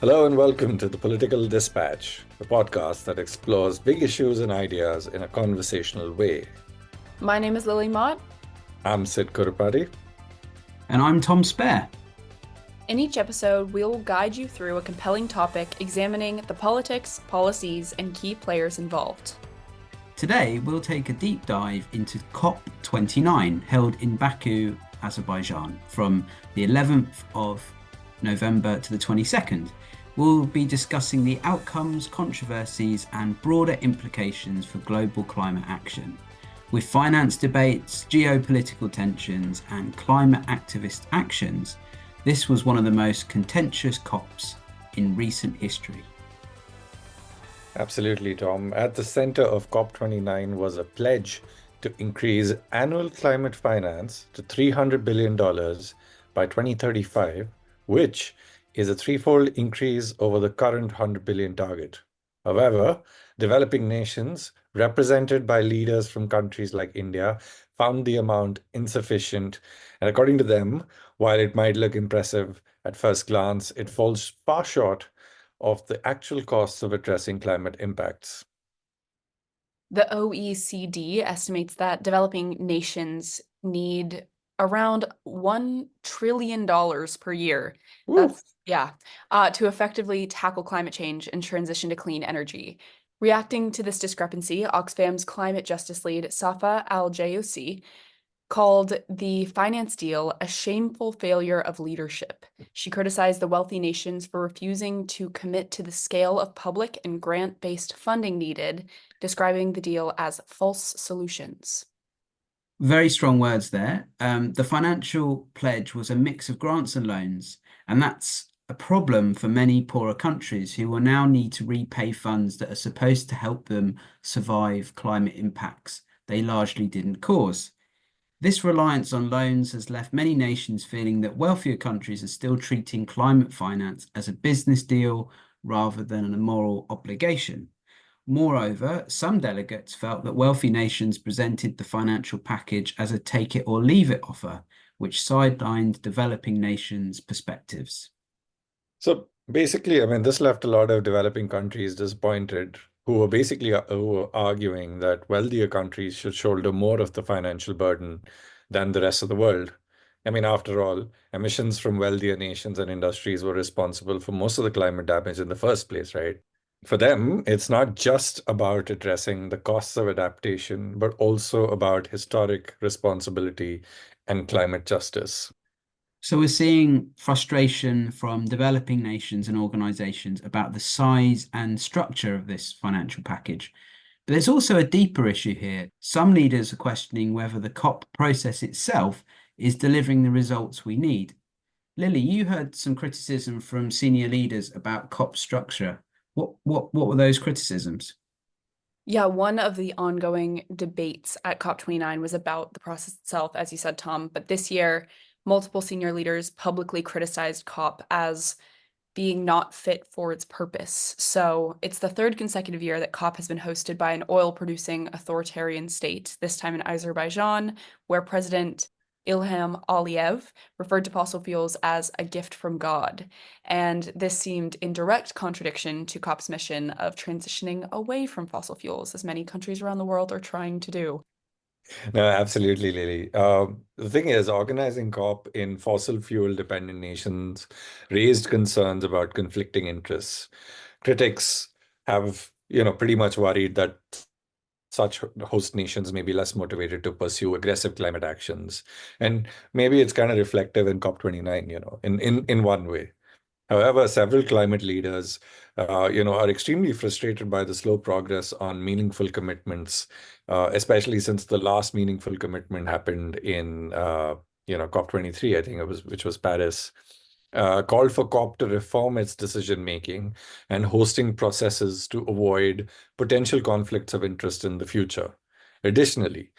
Hello and welcome to the Political Dispatch, the podcast that explores big issues and ideas in a conversational way. My name is Lily Mott. I'm Sidd Kurapati. And I'm Tom Spare. In each episode, we will guide you through a compelling topic examining the politics, policies, and key players involved. Today, we'll take a deep dive into COP29, held in Baku, Azerbaijan, from the 11th of November to the 22nd. We'll be discussing the outcomes, controversies, and broader implications for global climate action. With finance debates, geopolitical tensions, and climate activist actions, this was one of the most contentious COPs in recent history. Absolutely, Tom. At the center of COP29 was a pledge to increase annual climate finance to $300 billion by 2035, which is a threefold increase over the current $100 billion target. However, developing nations, represented by leaders from countries like India, found the amount insufficient. And according to them, while it might look impressive at first glance, it falls far short of the actual costs of addressing climate impacts. The OECD estimates that developing nations need around $1 trillion per year. To effectively tackle climate change and transition to clean energy. Reacting to this discrepancy, Oxfam's climate justice lead, Safa Al-Jayoussi, called the finance deal a shameful failure of leadership. She criticized the wealthy nations for refusing to commit to the scale of public and grant-based funding needed, describing the deal as false solutions. Very strong words there. The financial pledge was a mix of grants and loans, and that's a problem for many poorer countries who will now need to repay funds that are supposed to help them survive climate impacts they largely didn't cause. This reliance on loans has left many nations feeling that wealthier countries are still treating climate finance as a business deal rather than a moral obligation. Moreover, some delegates felt that wealthy nations presented the financial package as a take-it-or-leave-it offer, which sidelined developing nations' perspectives. So basically, this left a lot of developing countries disappointed, who were arguing that wealthier countries should shoulder more of the financial burden than the rest of the world. After all, emissions from wealthier nations and industries were responsible for most of the climate damage in the first place, right? For them, it's not just about addressing the costs of adaptation, but also about historic responsibility and climate justice. So we're seeing frustration from developing nations and organizations about the size and structure of this financial package. But there's also a deeper issue here. Some leaders are questioning whether the COP process itself is delivering the results we need. Lily, you heard some criticism from senior leaders about COP structure. What were those criticisms? Yeah, one of the ongoing debates at COP29 was about the process itself, as you said, Tom. But this year, multiple senior leaders publicly criticized COP as being not fit for its purpose. So it's the third consecutive year that COP has been hosted by an oil-producing authoritarian state, this time in Azerbaijan, where President Ilham Aliyev referred to fossil fuels as a gift from God. And this seemed in direct contradiction to COP's mission of transitioning away from fossil fuels, as many countries around the world are trying to do. No, absolutely, Lily. The thing is, organizing COP in fossil fuel dependent nations raised concerns about conflicting interests. Critics have, pretty much worried that such host nations may be less motivated to pursue aggressive climate actions. And maybe it's kind of reflective in COP29, in one way. However, several climate leaders, are extremely frustrated by the slow progress on meaningful commitments, especially since the last meaningful commitment happened in, COP23, I think it was, which was Paris, called for COP to reform its decision-making and hosting processes to avoid potential conflicts of interest in the future. Additionally,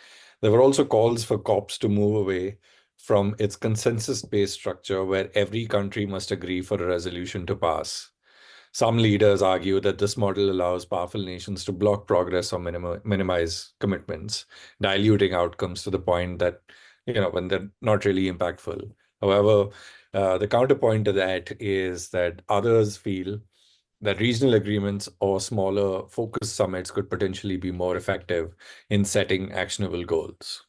there were also calls for COPs to move away from its consensus-based structure where every country must agree for a resolution to pass. Some leaders argue that this model allows powerful nations to block progress or minimize commitments, diluting outcomes to the point that, when they're not really impactful. However, The counterpoint to that is that others feel that regional agreements or smaller focus summits could potentially be more effective in setting actionable goals.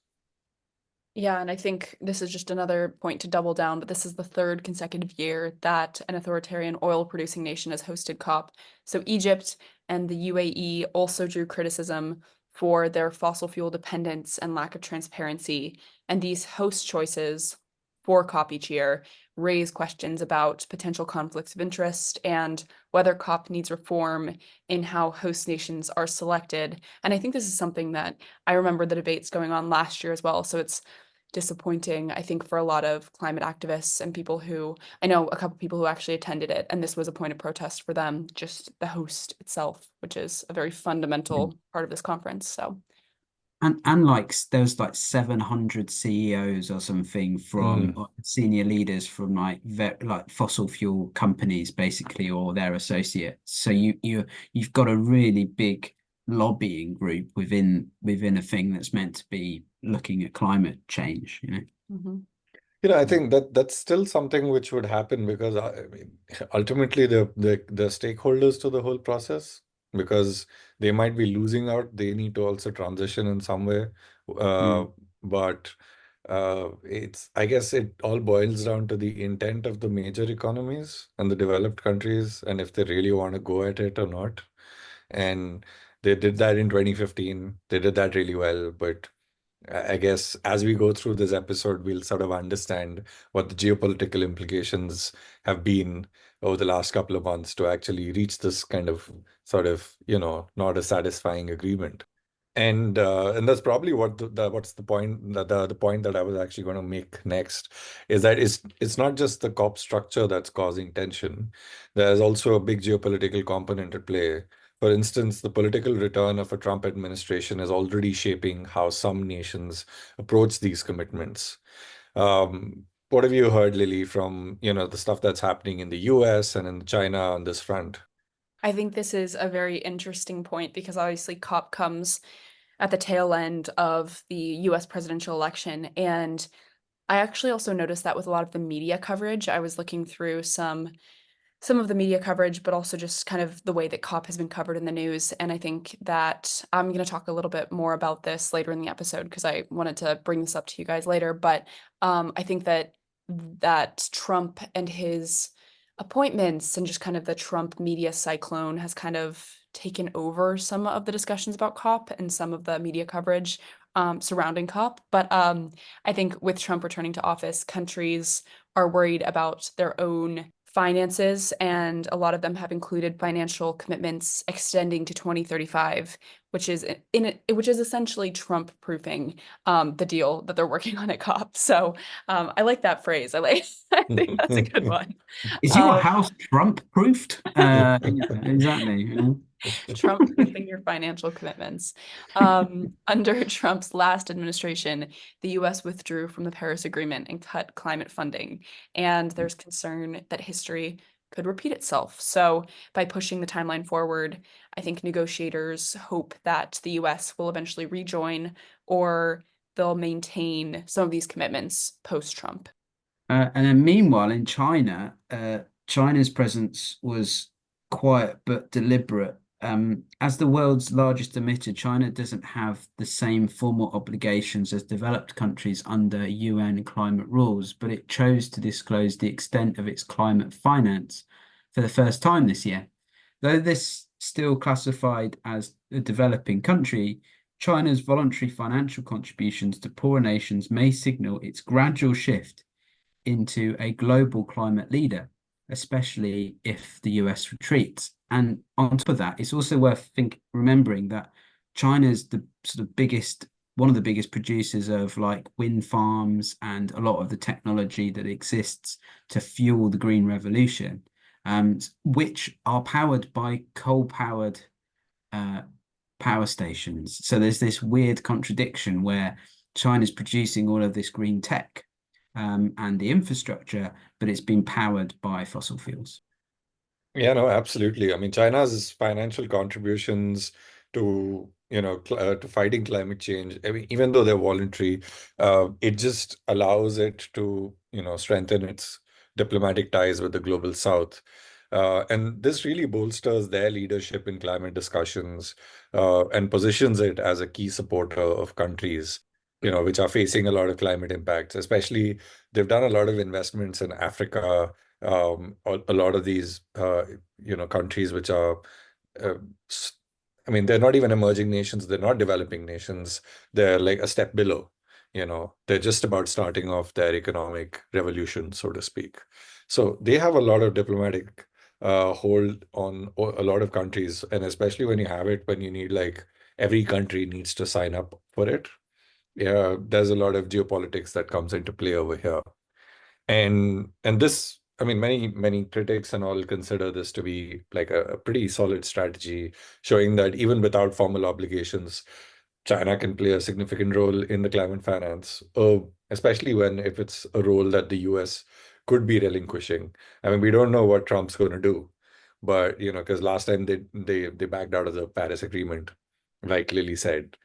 Yeah, and I think this is just another point to double down, but this is the third consecutive year that an authoritarian oil producing nation has hosted COP. So Egypt and the UAE also drew criticism for their fossil fuel dependence and lack of transparency. And these host choices for COP each year raise questions about potential conflicts of interest and whether COP needs reform in how host nations are selected. And I think this is something that I remember the debates going on last year as well. So it's disappointing, I think, for a lot of climate activists and people who I know a couple people who actually attended it, and this was a point of protest for them, just the host itself, which is a very fundamental part of this conference. So, And like there's like 700 CEOs or something from senior leaders from like fossil fuel companies basically, or their associates. So you've got a really big lobbying group within a thing that's meant to be looking at climate change, you know. mm-hmm. I think that that's still something which would happen because I mean, ultimately the stakeholders to the whole process, because they might be losing out, they need to also transition in some way. Uh, but I guess it all boils down to the intent of the major economies and the developed countries, and if they really want to go at it or not. And they did that in 2015. They did that really well, but I guess as we go through this episode, we'll sort of understand what the geopolitical implications have been over the last couple of months to actually reach this kind of sort of, not a satisfying agreement. And that's probably what's the point the point that I was actually going to make next is that it's not just the COP structure that's causing tension. There's also a big geopolitical component at play. For instance, the political return of a Trump administration is already shaping how some nations approach these commitments. What have you heard, Lily, from the stuff that's happening in the US and in China on this front? I think this is a very interesting point because obviously COP comes at the tail end of the US presidential election. And I actually also noticed that with a lot of the media coverage. I was looking through some of the media coverage, but also just kind of the way that COP has been covered in the news. And I think that I'm going to talk a little bit more about this later in the episode because I wanted to bring this up to you guys later. But I think that Trump and his appointments and just kind of the Trump media cyclone has kind of taken over some of the discussions about COP and some of the media coverage surrounding COP. But I think with Trump returning to office, countries are worried about their own finances, and a lot of them have included financial commitments extending to 2035, which is which is essentially Trump proofing the deal that they're working on at COP. So I like that phrase. I think that's a good one. Is your house Trump proofed? Exactly. Trump proofing your financial commitments. Under Trump's last administration, the US withdrew from the Paris Agreement and cut climate funding. And there's concern that history could repeat itself. So, by pushing the timeline forward, I think negotiators hope that the US will eventually rejoin or they'll maintain some of these commitments post Trump. And then meanwhile, in China, China's presence was quiet but deliberate. As the world's largest emitter, China doesn't have the same formal obligations as developed countries under UN climate rules, but it chose to disclose the extent of its climate finance for the first time this year. Though this still classified as a developing country, China's voluntary financial contributions to poorer nations may signal its gradual shift into a global climate leader, especially if the US retreats. And on top of that, it's also worth remembering that China's the sort of one of the biggest producers of like wind farms and a lot of the technology that exists to fuel the green revolution, which are powered by coal-powered power stations. So there's this weird contradiction where China's producing all of this green tech and the infrastructure, but it's been powered by fossil fuels. Yeah, no, absolutely. I mean, China's financial contributions to, to fighting climate change, I mean, even though they're voluntary, it just allows it to, strengthen its diplomatic ties with the global South. And this really bolsters their leadership in climate discussions and positions it as a key supporter of countries, which are facing a lot of climate impacts. Especially, they've done a lot of investments in Africa. A lot of these, countries which are, uh, I mean, they're not even emerging nations. They're not developing nations. They're like a step below. They're just about starting off their economic revolution, so to speak. So they have a lot of diplomatic hold on a lot of countries, and especially when you have it, when you need like every country needs to sign up for it. Yeah, there's a lot of geopolitics that comes into play over here. And this, I mean, many critics and all consider this to be like a pretty solid strategy, showing that even without formal obligations, China can play a significant role in the climate finance, especially when if it's a role that the US could be relinquishing. I mean, we don't know what Trump's going to do, but because last time they backed out of the Paris Agreement, like Lily said,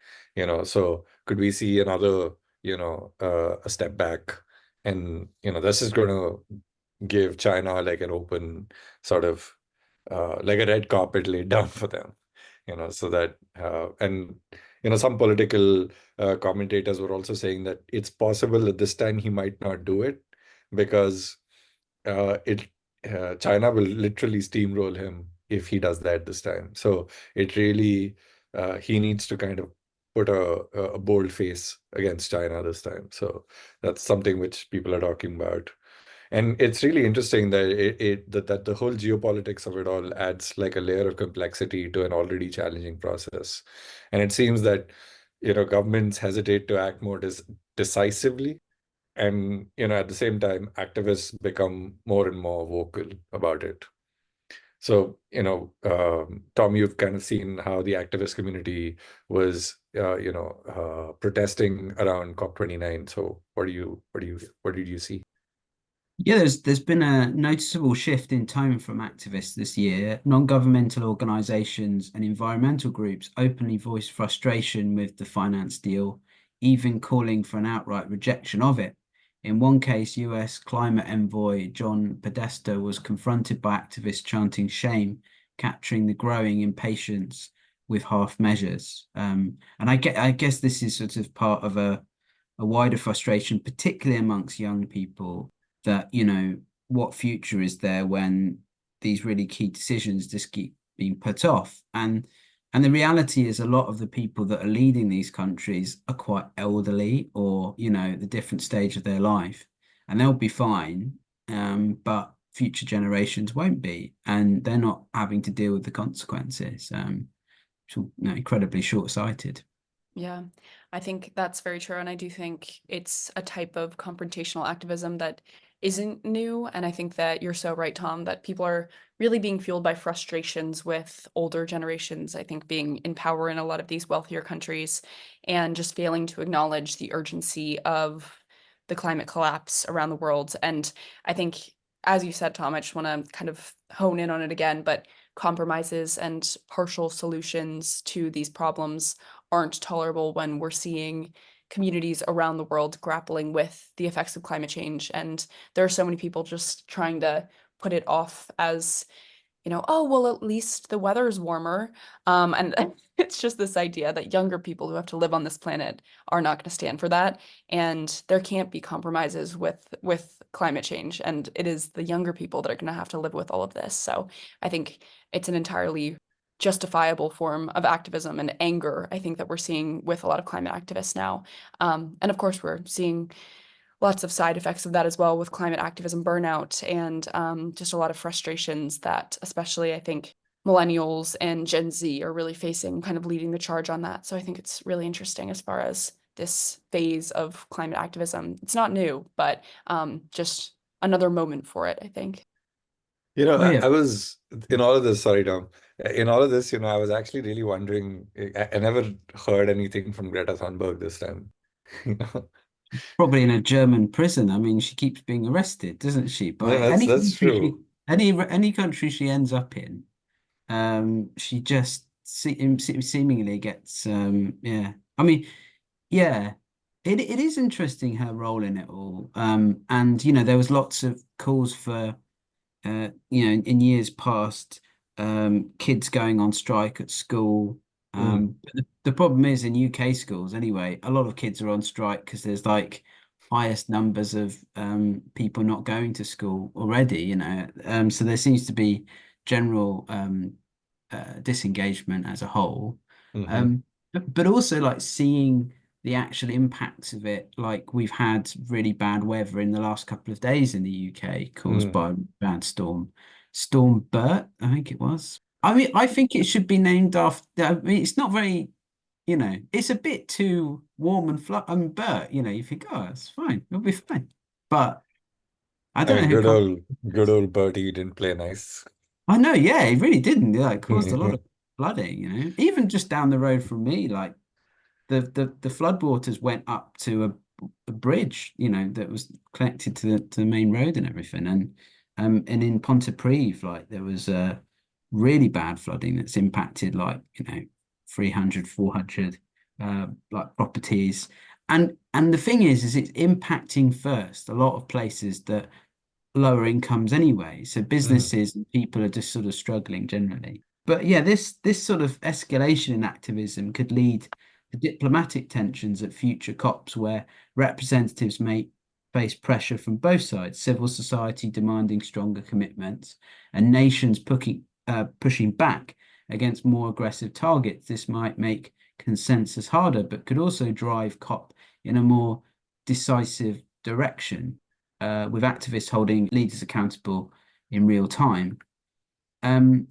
so could we see another, a step back? And this is going to give China like an open sort of like a red carpet laid down for them, so that and some political commentators were also saying that it's possible that this time he might not do it because it China will literally steamroll him if he does that this time. So it really he needs to kind of put a bold face against China this time. So that's something which people are talking about. And it's really interesting that that the whole geopolitics of it all adds like a layer of complexity to an already challenging process. And it seems that governments hesitate to act more decisively, and at the same time, activists become more and more vocal about it. So Tom, you've kind of seen how the activist community was protesting around COP29. So what did you see? Yeah, there's been a noticeable shift in tone from activists this year. Non-governmental organizations and environmental groups openly voiced frustration with the finance deal, even calling for an outright rejection of it. In one case, US climate envoy John Podesta was confronted by activists chanting shame, capturing the growing impatience with half measures. And I guess this is sort of part of a wider frustration, particularly amongst young people, that, what future is there when these really key decisions just keep being put off? And the reality is a lot of the people that are leading these countries are quite elderly or, the different stage of their life, and they'll be fine. But future generations won't be, and they're not having to deal with the consequences. Incredibly short-sighted. Yeah, I think that's very true. And I do think it's a type of confrontational activism that isn't new. And I think that you're so right, Tom, that people are really being fueled by frustrations with older generations, I think being in power in a lot of these wealthier countries and just failing to acknowledge the urgency of the climate collapse around the world. And I think, as you said, Tom, I just want to kind of hone in on it again, but compromises and partial solutions to these problems aren't tolerable when we're seeing communities around the world grappling with the effects of climate change. And there are so many people just trying to put it off as, oh, well, at least the weather is warmer. And it's just this idea that younger people who have to live on this planet are not going to stand for that. And there can't be compromises with climate change. And it is the younger people that are going to have to live with all of this. So I think it's an entirely justifiable form of activism and anger, I think, that we're seeing with a lot of climate activists now. And of course, we're seeing lots of side effects of that as well with climate activism burnout and just a lot of frustrations that especially I think millennials and Gen Z are really facing, kind of leading the charge on that. So I think it's really interesting as far as this phase of climate activism. It's not new, but just another moment for it, I think. Oh yeah, I was in all of this, sorry, Tom. In all of this, I was actually really wondering. I never heard anything from Greta Thunberg this time. You know? probably in a German prison. I mean, she keeps being arrested, doesn't she? No, By that's any that's country she true. any country she ends up in, she just seemingly gets yeah. I mean, yeah. It is interesting her role in it all. And you know, there was lots of calls for you know, in years past, kids going on strike at school. Mm, But the problem is in UK schools anyway, a lot of kids are on strike because there's like highest numbers of people not going to school already, you know. So there seems to be general disengagement as a whole. hmm Um, but also like seeing the actual impacts of it, like we've had really bad weather in the last couple of days in the UK caused mm. by a bad storm. Storm Bert, I think it was. I mean, I think it should be named after, I mean, it's not very, you know, it's a bit too warm and flat and Bert, you know, you think, oh, it's fine, it'll be fine. But I I don't know mean, who comes up with good this. old Bertie didn't play nice. I know, yeah, it really didn't. Yeah, it caused a lot of flooding, you know. Even just down the road from me, like the floodwaters went up to a bridge, you know, that was connected to the main road and everything. And in Pontypridd, like there was really bad flooding that's impacted like, you know, 300, 400 like properties. And the thing is it's impacting first a lot of places that lower incomes anyway. So Mm, businesses and people are just sort of struggling generally. But yeah, this sort of escalation in activism could lead to diplomatic tensions at future COPs where representatives may face pressure from both sides, civil society demanding stronger commitments and nations pushing back against more aggressive targets. This might make consensus harder, but could also drive COP in a more decisive direction with activists holding leaders accountable in real time. Um,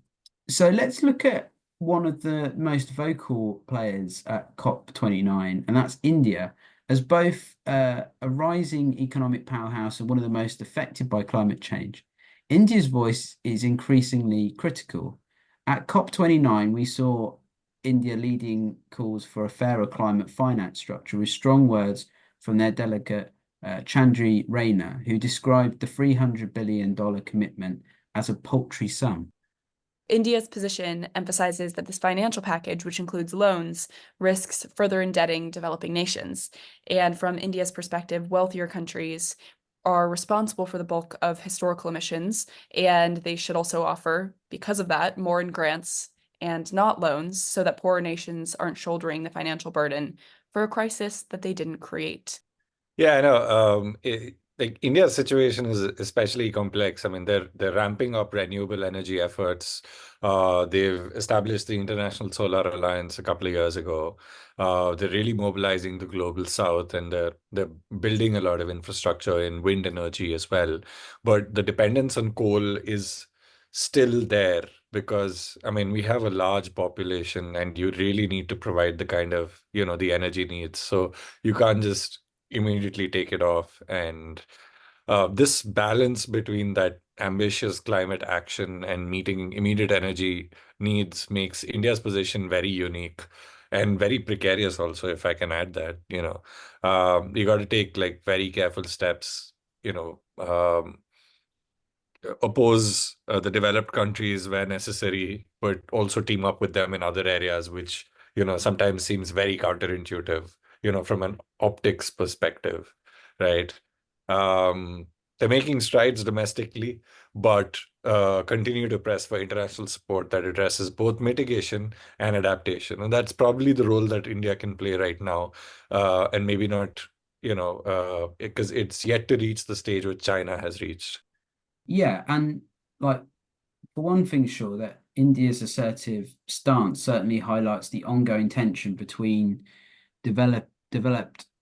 so let's look at one of the most vocal players at COP29, and that's India, as both a rising economic powerhouse and one of the most affected by climate change. India's voice is increasingly critical. At COP29, we saw India leading calls for a fairer climate finance structure with strong words from their delegate Chandri Raina, who described the $300 billion commitment as a paltry sum. India's position emphasizes that this financial package, which includes loans, risks further indebting developing nations. And from India's perspective, wealthier countries are responsible for the bulk of historical emissions, and they should also offer, because of that, more in grants and not loans, so that poorer nations aren't shouldering the financial burden for a crisis that they didn't create. Yeah, I know. Like India's situation is especially complex. I mean, they're ramping up renewable energy efforts. They've established the International Solar Alliance a couple of years ago. They're really mobilizing the global south, and they're building a lot of infrastructure in wind energy as well. But the dependence on coal is still there because, I mean, we have a large population, and you really need to provide the kind of, the energy needs. So you can't just immediately take it off. And this balance between that ambitious climate action and meeting immediate energy needs makes India's position very unique and very precarious also, if I can add that, you got to take like very careful steps, oppose the developed countries where necessary, but also team up with them in other areas, which, sometimes seems very counterintuitive, from an optics perspective, right? Um, they're making strides domestically, but continue to press for international support that addresses both mitigation and adaptation. And that's probably the role that India can play right now, and maybe not, because it's yet to reach the stage which China has reached. Yeah, and like for one thing, sure, that India's assertive stance certainly highlights the ongoing tension between developed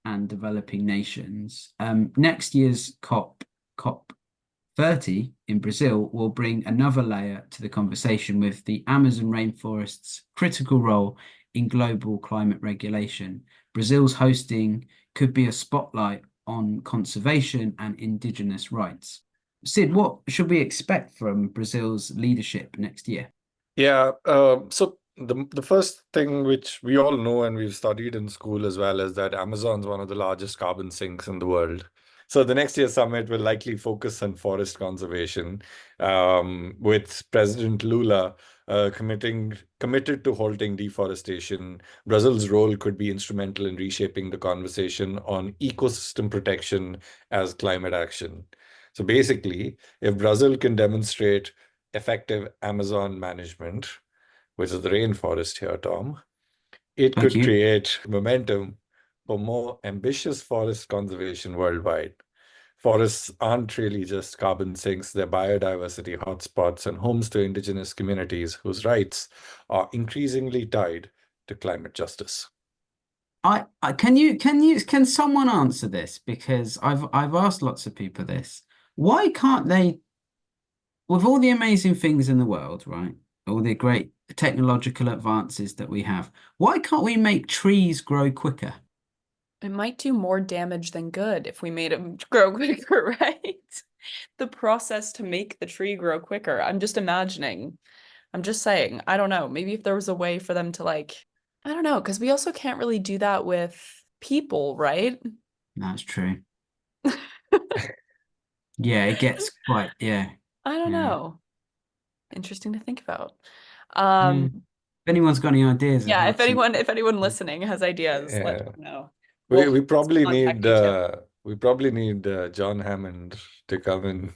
and developing nations. Next year's COP 30 in Brazil will bring another layer to the conversation with the Amazon rainforest's critical role in global climate regulation. Brazil's hosting could be a spotlight on conservation and indigenous rights. Sid, what should we expect from Brazil's leadership next year? Yeah, so the first thing which we all know and we've studied in school as well is that Amazon's one of the largest carbon sinks in the world. So the next year's summit will likely focus on forest conservation, with President Lula committed to halting deforestation. Brazil's role could be instrumental in reshaping the conversation on ecosystem protection as climate action. So basically, if Brazil can demonstrate effective Amazon management, which is the rainforest here, Tom, it Thank could you. create momentum for more ambitious forest conservation worldwide. Forests aren't really just carbon sinks, they're biodiversity hotspots and homes to indigenous communities whose rights are increasingly tied to climate justice. Can someone answer this? Because I've asked lots of people this. Why can't they, with all the amazing things in the world, right? All the great technological advances that we have, why can't we make trees grow quicker? It might do more damage than good if we made them grow quicker, right? The process to make the tree grow quicker. I'm just imagining. I'm just saying, I don't know. Maybe if there was a way for them to like, I don't know, because we also can't really do that with people, right? That's true. Yeah, it gets quite, yeah, I don't yeah. know. Interesting to think about. Yeah. If anyone's got any ideas of Yeah, how to, if anyone listening has ideas, let Yeah. us know. We We'll we probably need contact you too. John Hammond to come and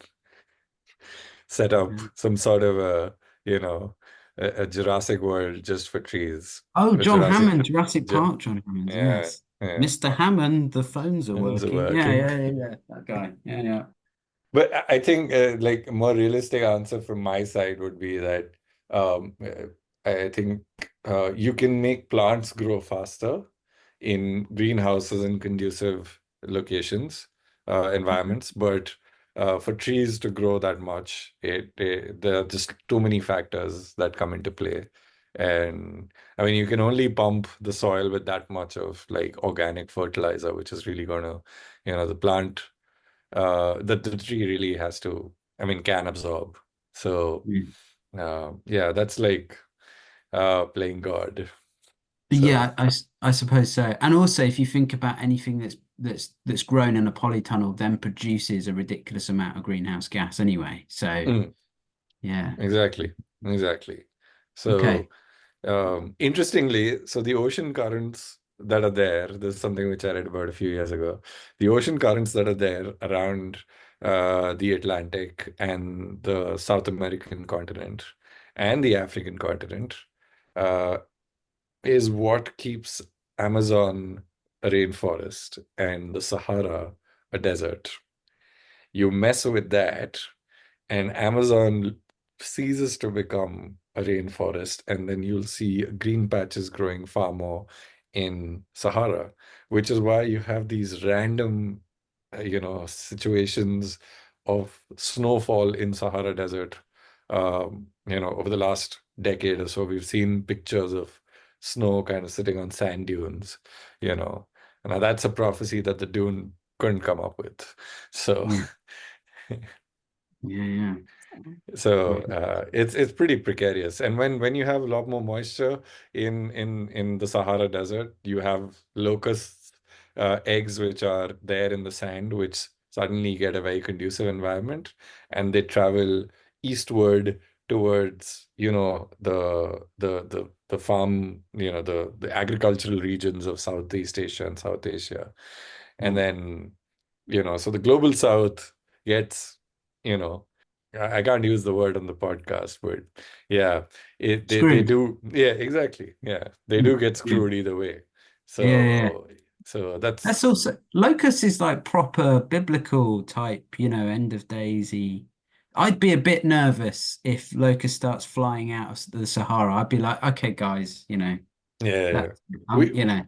set up yeah. some sort of a Jurassic World just for trees. Oh, A John Jurassic Hammond, Jurassic Ju- Park, John Hammond, yeah, yes. yeah. Mr. Hammond, the phones are Phones are working. Yeah, working. yeah, yeah, yeah. That guy. Yeah, yeah. But I think like a more realistic answer from my side would be that I think you can make plants grow faster in greenhouses and conducive locations, environments, but for trees to grow that much, there are just too many factors that come into play. And I mean, you can only pump the soil with that much of like organic fertilizer, which is really gonna, the plant that the tree really has to, I mean, can absorb. So, Mm. yeah, that's like playing God. Yeah, So, I suppose so. And also, if you think about anything that's grown in a polytunnel, then produces a ridiculous amount of greenhouse gas anyway. So, mm, yeah. exactly, exactly. Okay. So, interestingly, so the ocean currents that are there, there's something which I read about a few years ago. The ocean currents that are there around the Atlantic and the South American continent and the African continent uh, is what keeps Amazon a rainforest and the Sahara a desert. You mess with that, and Amazon ceases to become a rainforest, and then you'll see green patches growing far more in Sahara, which is why you have these random, situations of snowfall in Sahara Desert. Over the last decade or so, we've seen pictures of snow kind of sitting on sand dunes, you know. Now that's a prophecy that the dune couldn't come up with. So Yeah. Yeah, yeah. So Yeah. it's pretty precarious. And when you have a lot more moisture in the Sahara Desert, you have locusts, eggs which are there in the sand, which suddenly get a very conducive environment, and they travel eastward towards, the farm, the agricultural regions of Southeast Asia and South Asia. And Yeah. then, so the global South gets, you know, I can't use the word on the podcast, but yeah, they Screwed. do. Yeah, exactly. Yeah, they do Mm. get Yeah. screwed either way. Yeah, yeah. So That's that's also locust is like proper biblical type, end of daisy. I'd be a bit nervous if locust starts flying out of the Sahara. I'd be like, okay, guys, yeah. that's We you know.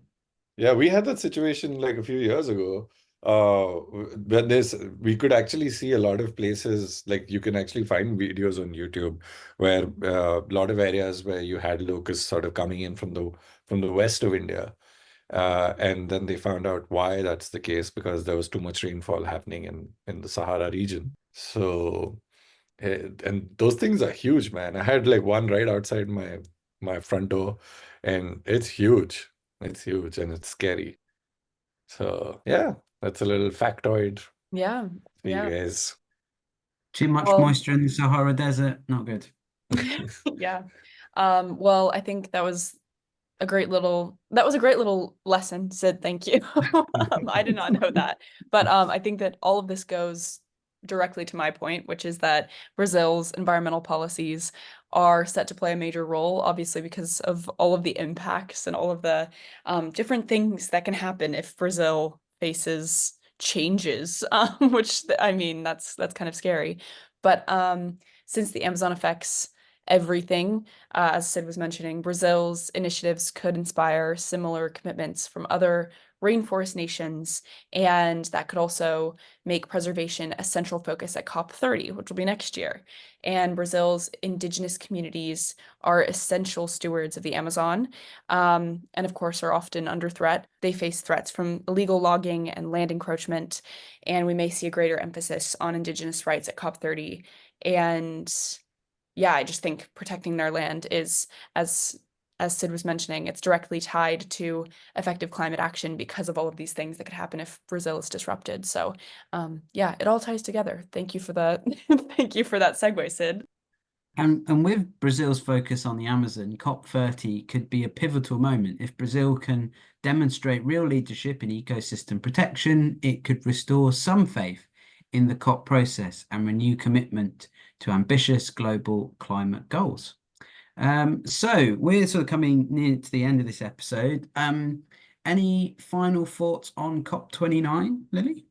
Yeah, we had that situation like a few years ago. When we could actually see a lot of places, like you can actually find videos on YouTube where a lot of areas where you had locusts sort of coming in from the west of India. And then they found out why that's the case because there was too much rainfall happening in the Sahara region. So, and those things are huge, man. I had like one right outside my front door, and it's huge. It's huge and it's scary. So, yeah, that's a little factoid. Yeah. for you Yeah. guys. Too much Well, moisture in the Sahara Desert, not good. yeah. Well, I think that was a great little lesson, Sid. Thank you. I did not know that. But I think that all of this goes directly to my point, which is that Brazil's environmental policies are set to play a major role, obviously, because of all of the impacts and all of the different things that can happen if Brazil faces changes, which I mean, that's kind of scary. But since the Amazon affects everything, as Sid was mentioning, Brazil's initiatives could inspire similar commitments from other rainforest nations, and that could also make preservation a central focus at COP30, which will be next year. And Brazil's indigenous communities are essential stewards of the Amazon, and of course are often under threat. They face threats from illegal logging and land encroachment, and we may see a greater emphasis on indigenous rights at COP30. And yeah, I just think protecting their land is, as Sid was mentioning, it's directly tied to effective climate action because of all of these things that could happen if Brazil is disrupted. So, yeah, it all ties together. Thank you for the thank you for that segue, Sid. And with Brazil's focus on the Amazon, COP30 could be a pivotal moment. If Brazil can demonstrate real leadership in ecosystem protection, it could restore some faith in the COP process and renew commitment to ambitious global climate goals. So we're sort of coming near to the end of this episode. Any final thoughts on COP29, Lily?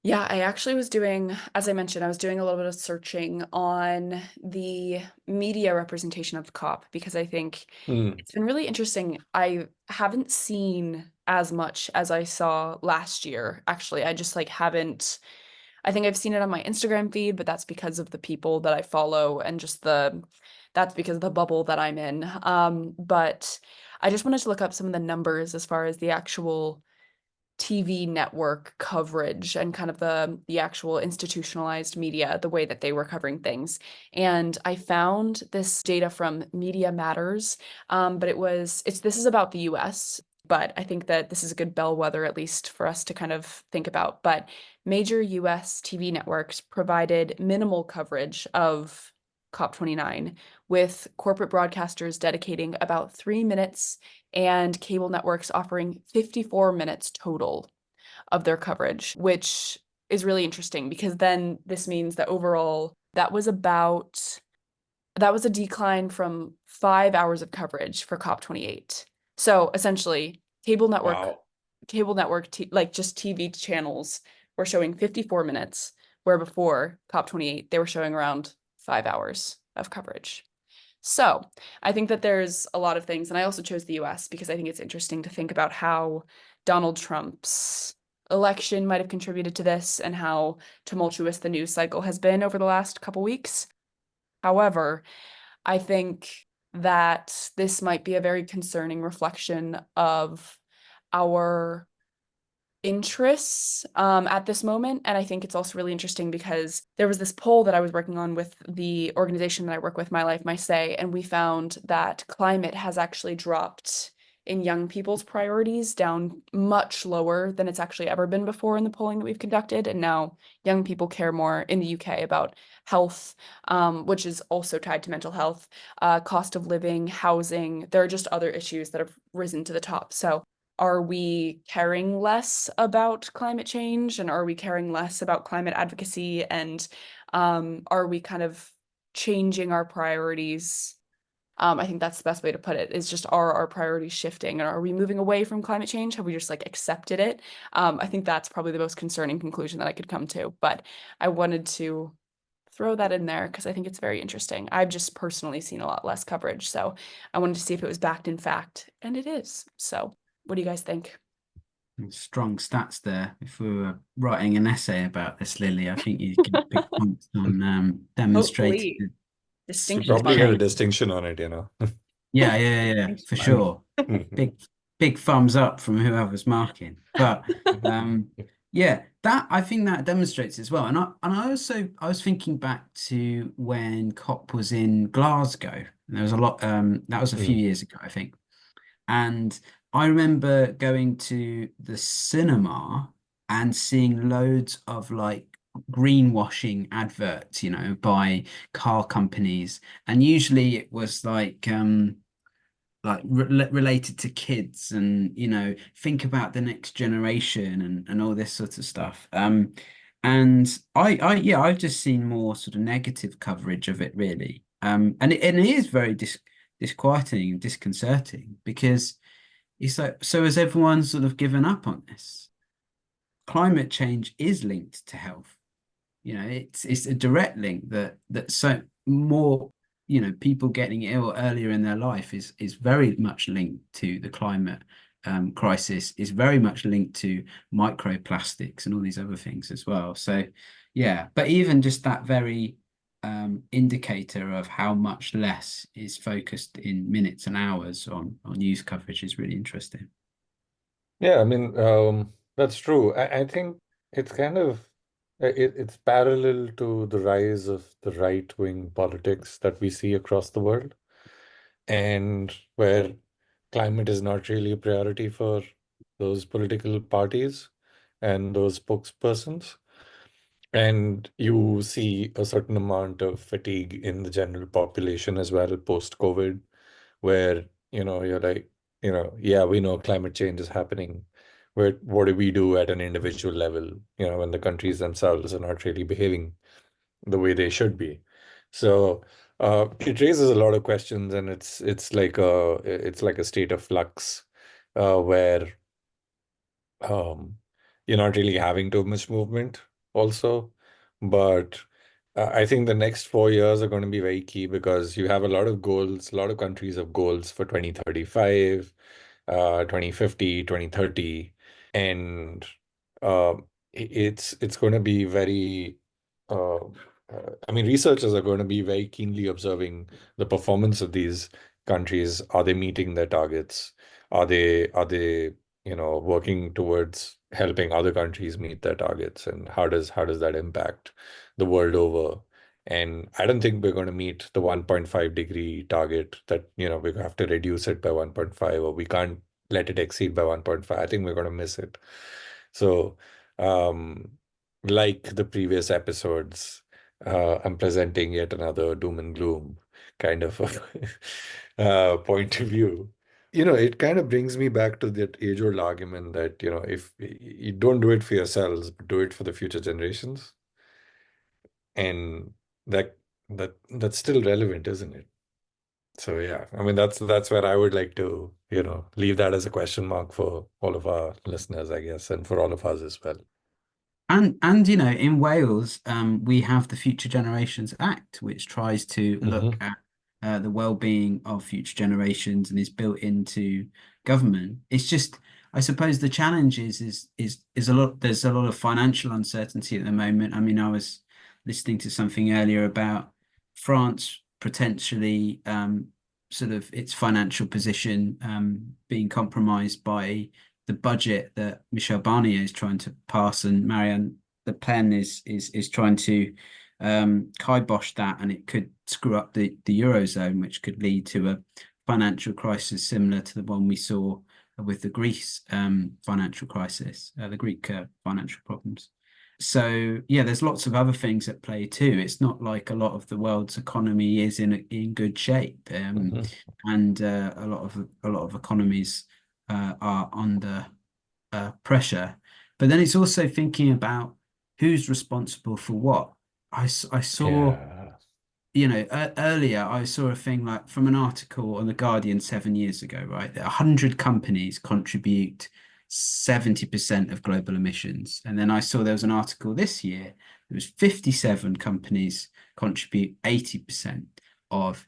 Yeah, I actually was doing, as I mentioned, I was doing a little bit of searching on the media representation of the COP because I think Hmm. it's been really interesting. I haven't seen as much as I saw last year, actually. I just like haven't, I think I've seen it on my Instagram feed, but that's because of the people that I follow and just that's because of the bubble that I'm in. But I just wanted to look up some of the numbers as far as the actual TV network coverage and kind of the actual institutionalized media, the way that they were covering things. And I found this data from Media Matters, but this is about the US, but I think that this is a good bellwether, at least for us to kind of think about. But major US TV networks provided minimal coverage of COP29, with corporate broadcasters dedicating about 3 minutes and cable networks offering 54 minutes total of their coverage, which is really interesting because then this means that overall that was a decline from 5 hours of coverage for COP28. So essentially, Wow. like just TV channels were showing 54 minutes, where before COP28 they were showing around 5 hours of coverage. So I think that there's a lot of things, and I also chose the US because I think it's interesting to think about how Donald Trump's election might have contributed to this and how tumultuous the news cycle has been over the last couple weeks. However, I think that this might be a very concerning reflection of our interests at this moment. And I think it's also really interesting because there was this poll that I was working on with the organization that I work with, My Life, My Say, and we found that climate has actually dropped in young people's priorities down much lower than it's actually ever been before in the polling that we've conducted. And now young people care more in the UK about health, which is also tied to mental health, cost of living, housing. There are just other issues that have risen to the top. So are we caring less about climate change and are we caring less about climate advocacy and are we kind of changing our priorities? I think that's the best way to put it, is just are our priorities shifting and are we moving away from climate change? Have we just like accepted it? I think that's probably the most concerning conclusion that I could come to, but I wanted to throw that in there because I think it's very interesting. I've just personally seen a lot less coverage, so I wanted to see if it was backed in fact, and it is. So what do you guys think? Strong stats there. If we were writing an essay about this, Lily, I think you could pick points on demonstrating Hopefully, Should distinction probably get a change. distinction on it, you know. For distinction mark. sure. Big thumbs up from whoever's marking. But yeah, that I think that demonstrates as well. And I was thinking back to when COP was in Glasgow. And there was a lot that was a few Mm. years ago, I think. And I remember going to the cinema and seeing loads of like greenwashing adverts, by car companies. And usually it was like related to kids and think about the next generation and all this sort of stuff. And I've just seen more sort of negative coverage of it really. And it is very disquieting and disconcerting because it's like, so has everyone sort of given up on this? Climate change is linked to health. It's a direct link that so more, people getting ill earlier in their life is very much linked to the climate crisis, is very much linked to microplastics and all these other things as well. So yeah, but even just that very indicator of how much less is focused in minutes and hours on news coverage is really interesting. Yeah, I mean, that's true. I think it's kind of it's parallel to the rise of the right-wing politics that we see across the world, and where climate is not really a priority for those political parties and those spokespersons. And you see a certain amount of fatigue in the general population as well post-COVID, where, you're like, yeah, we know climate change is happening. Where what do we do at an individual level, when the countries themselves are not really behaving the way they should be? So it raises a lot of questions, and it's like a state of flux where um, you're not really having too much movement also. But I think the next 4 years are going to be very key because you have a lot of goals, a lot of countries have goals for 2035, 2050, 2030. And it's going to be very, I mean, researchers are going to be very keenly observing the performance of these countries. Are they meeting their targets? Are they working towards helping other countries meet their targets, and how does that impact the world over? And I don't think we're going to meet the 1.5 degree target that, we have to reduce it by 1.5, or we can't let it exceed by 1.5. I think we're going to miss it. So, um, like the previous episodes, I'm presenting yet another doom and gloom kind of point of view. It kind of brings me back to that age-old argument that, if you don't do it for yourselves, but do it for the future generations. And that that's still relevant, isn't it? So yeah, I mean that's where I would like to, leave that as a question mark for all of our listeners, I guess, and for all of us as well. And in Wales, we have the Future Generations Act, which tries to look Hmm. at the well-being of future generations and is built into government. It's just, I suppose, the challenge is a lot. There's a lot of financial uncertainty at the moment. I mean, I was listening to something earlier about France potentially sort of its financial position being compromised by the budget that Michel Barnier is trying to pass, and Marianne Le Pen is trying to kibosh that, and it could screw up the Eurozone, which could lead to a financial crisis similar to the one we saw with the Greece financial crisis, the Greek financial problems. So yeah, there's lots of other things at play too. It's not like a lot of the world's economy is in good shape, Hmm. and a lot of economies are under pressure. But then it's also thinking about who's responsible for what. I saw, Yeah. earlier I saw a thing like from an article on The Guardian 7 years ago, right? That 100 companies contribute 70% of global emissions. And then I saw there was an article this year, there was 57 companies contribute 80% of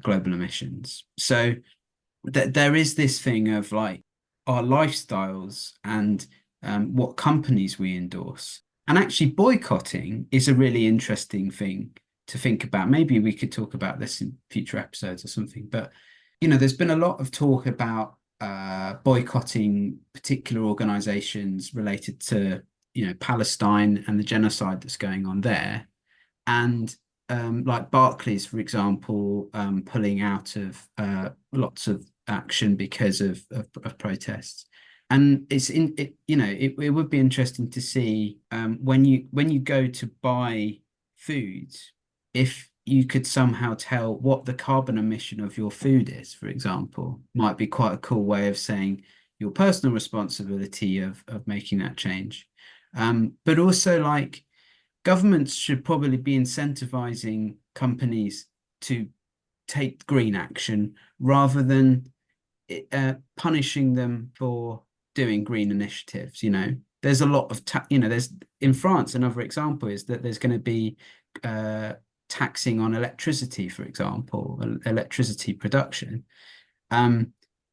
global emissions. So there is this thing of like our lifestyles and what companies we endorse. And actually, boycotting is a really interesting thing to think about. Maybe we could talk about this in future episodes or something. But, there's been a lot of talk about boycotting particular organizations related to, Palestine and the genocide that's going on there. And like Barclays, for example, pulling out of lots of action because of protests. And it's in it, it would be interesting to see when you go to buy food, if you could somehow tell what the carbon emission of your food is, for example, might be quite a cool way of saying your personal responsibility of making that change. But also, like, governments should probably be incentivizing companies to take green action rather than punishing them for doing green initiatives. There's a lot of there's in France, another example is that there's going to be taxing on electricity, for example, electricity production,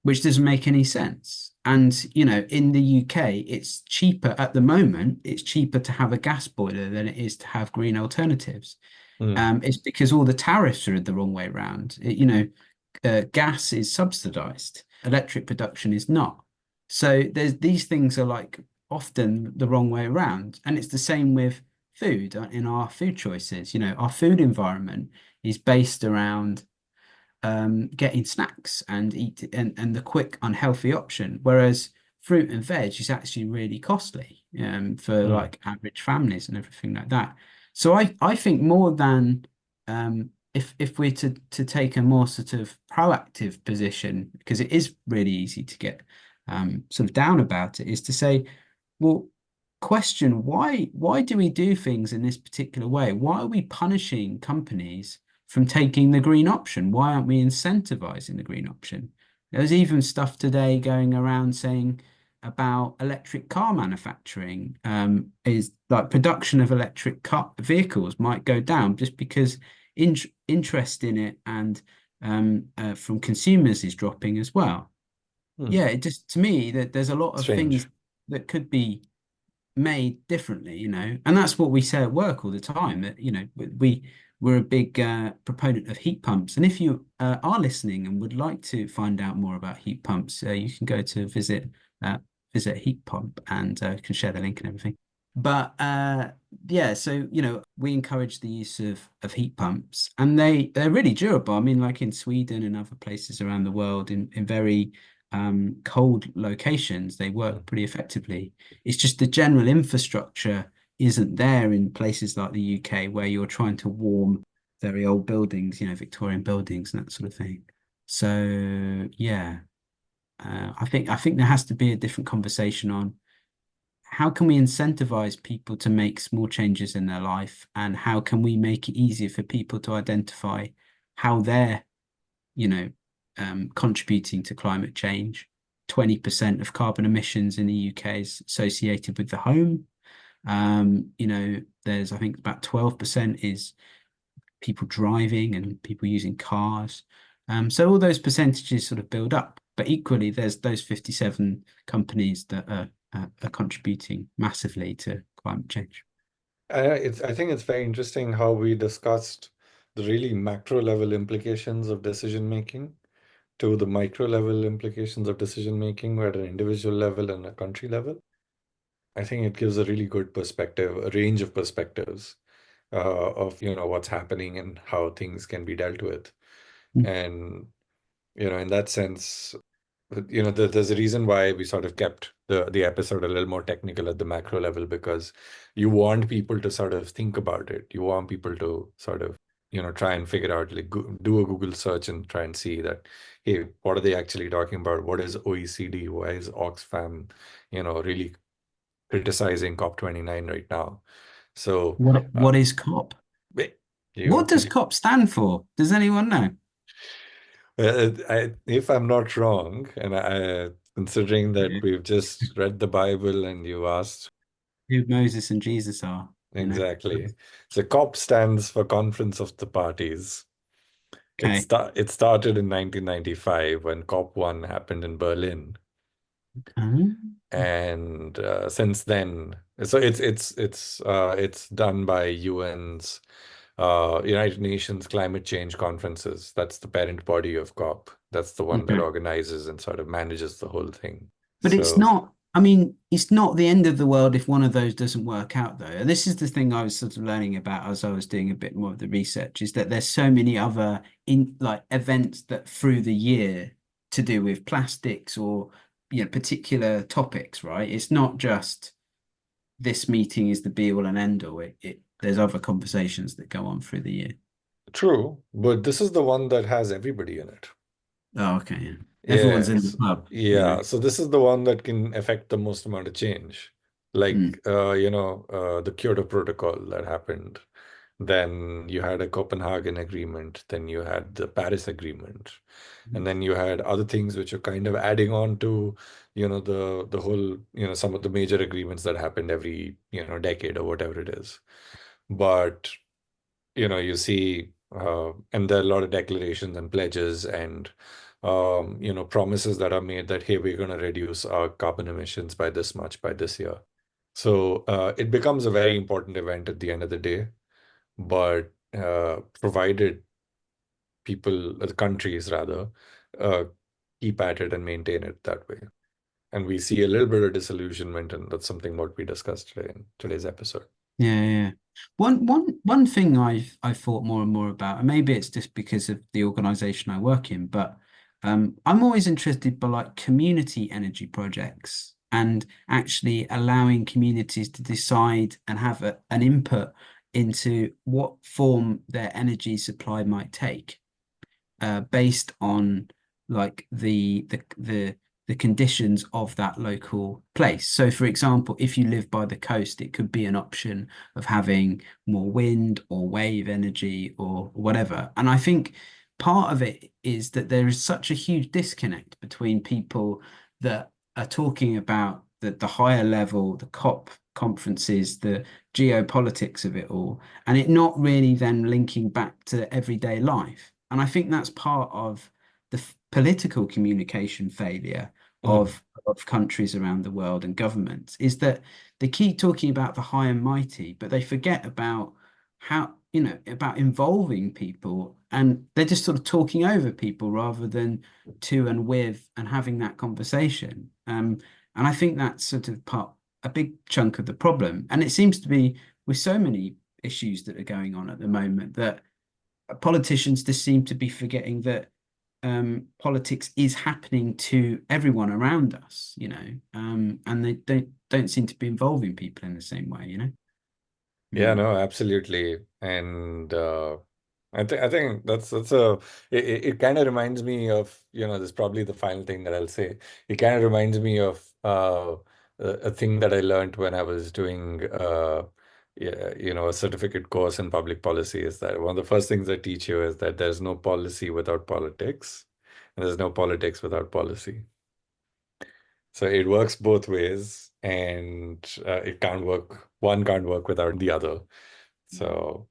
which doesn't make any sense. And in the UK, it's cheaper at the moment. It's cheaper to have a gas boiler than it is to have green alternatives. It's because all the tariffs are the wrong way around. Gas is subsidized, electric production is not. So these things are like often the wrong way around. And it's the same with food in our food choices. Our food environment is based around getting snacks and the quick unhealthy option, whereas fruit and veg is actually really costly for like average families and everything like that. So I think more than if we're to take a more sort of proactive position, because it is really easy to get sort of down about it, is to say, well, question why do we do things in this particular way? Why are we punishing companies from taking the green option? Why aren't we incentivizing the green option? There's even stuff today going around saying about electric car manufacturing is like production of electric car vehicles might go down just because interest in it and from consumers is dropping as well. Yeah, it just, to me, that there's a lot of Strange. things that could be made differently, and that's what we say at work all the time, that we're a big proponent of heat pumps. And if you are listening and would like to find out more about heat pumps, you can go to visit heat pump and can share the link and everything. But yeah, so we encourage the use of heat pumps, and they're really durable. I mean, like in Sweden and other places around the world, in very cold locations, they work pretty effectively. It's just the general infrastructure isn't there in places like the UK, where you're trying to warm very old buildings, Victorian buildings and that sort of thing. So yeah, I think there has to be a different conversation on how can we incentivize people to make small changes in their life, and how can we make it easier for people to identify how they're, contributing to climate change. 20% of carbon emissions in the UK is associated with the home. There's, I think, about 12% is people driving and people using cars. So all those percentages sort of build up, but equally there's those 57 companies that are contributing massively to climate change. I think it's very interesting how we discussed the really macro level implications of decision making to the micro level implications of decision making at an individual level and a country level. I think it gives a really good perspective, a range of perspectives of what's happening and how things can be dealt with. And in that sense, there's a reason why we sort of kept the episode a little more technical at the macro level, because you want people to sort of think about it. You want people to sort of try and figure out, like, do a Google search and try and see that, hey, what are they actually talking about? What is OECD? Why is Oxfam really criticizing COP29 right now? So What is COP? What does COP stand for? Does anyone know? If I'm not wrong, and considering that we've just read the Bible and you asked who Moses and Jesus are. Exactly. So COP stands for Conference of the Parties. Okay. It started in 1995 when COP1 happened in Berlin. And since then, so it's done by UN's United Nations Climate Change Conferences. That's the parent body of COP. That's the one that organizes and sort of manages the whole thing. But it's not, I mean, it's not the end of the world if one of those doesn't work out, though. This is the thing I was sort of learning about as I was doing a bit more of the research, is that there's so many other events that through the year to do with plastics or particular topics, right? It's not just this meeting is the be all and end all. There's other conversations that go on through the year. True, but this is the one that has everybody in it. Oh, okay. Yeah. Everyone's in the Yes. club. Yeah. So this is the one that can affect the most amount of change. Like, the Kyoto Protocol that happened. Then you had a Copenhagen Agreement. Then you had the Paris Agreement. And then you had other things which are kind of adding on to, the whole, some of the major agreements that happened every, decade or whatever it is. But you see, and there are a lot of declarations and pledges and, promises that are made that, hey, we're going to reduce our carbon emissions by this much by this year. So it becomes a very important event at the end of the day, but provided people, the countries rather, uh, keep at it and maintain it that way. And we see a little bit of disillusionment, and that's something what we discussed today in today's episode. Yeah. One thing I've thought more and more about, and maybe it's just because of the organization I work in, but I'm always interested by like community energy projects and actually allowing communities to decide and have an input into what form their energy supply might take, based on like the conditions of that local place. So, for example, if you live by the coast, it could be an option of having more wind or wave energy or whatever. And I think part of it is that there is such a huge disconnect between people that are talking about the higher level, the COP conferences, the geopolitics of it all, and it not really then linking back to everyday life. And I think that's part of the political communication failure of countries around the world and governments, is that they keep talking about the high and mighty, but they forget about how, about involving people, and they're just sort of talking over people rather than to and with and having that conversation. And I think that's sort of a big chunk of the problem. And it seems to be with so many issues that are going on at the moment that politicians just seem to be forgetting that politics is happening to everyone around us, and they don't seem to be involving people in the same way. Yeah, no, absolutely. And I think that's it kind of reminds me of, this is probably the final thing that I'll say. It kind of reminds me of a thing that I learned when I was doing yeah, a certificate course in public policy, is that one of the first things they teach you is that there's no policy without politics, and there's no politics without policy. So it works both ways, and one can't work without the other. So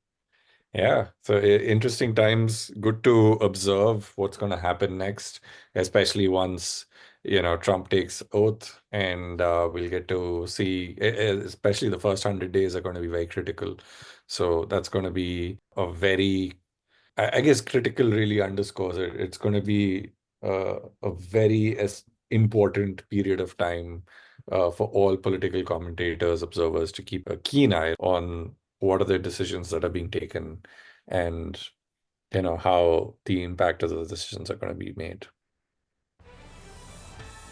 yeah, so interesting times. Good to observe what's going to happen next, especially once, Trump takes oath, and we'll get to see, especially the first 100 days are going to be very critical. So that's going to be a very, I guess critical really underscores it. It's going to be a very important period of time for all political commentators, observers to keep a keen eye on what are the decisions that are being taken, and how the impact of those decisions are going to be made.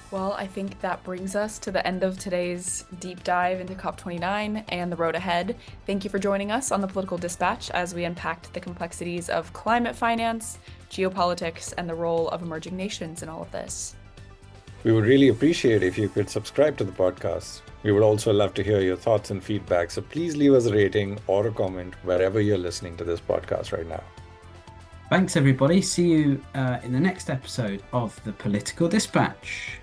Well, I think that brings us to the end of today's deep dive into COP29 and the road ahead. Thank you for joining us on the Political Dispatch as we unpacked the complexities of climate finance, geopolitics, and the role of emerging nations in all of this. We would really appreciate if you could subscribe to the podcast. We would also love to hear your thoughts and feedback, so please leave us a rating or a comment wherever you're listening to this podcast right now. Thanks, everybody. See you in the next episode of the Political Dispatch.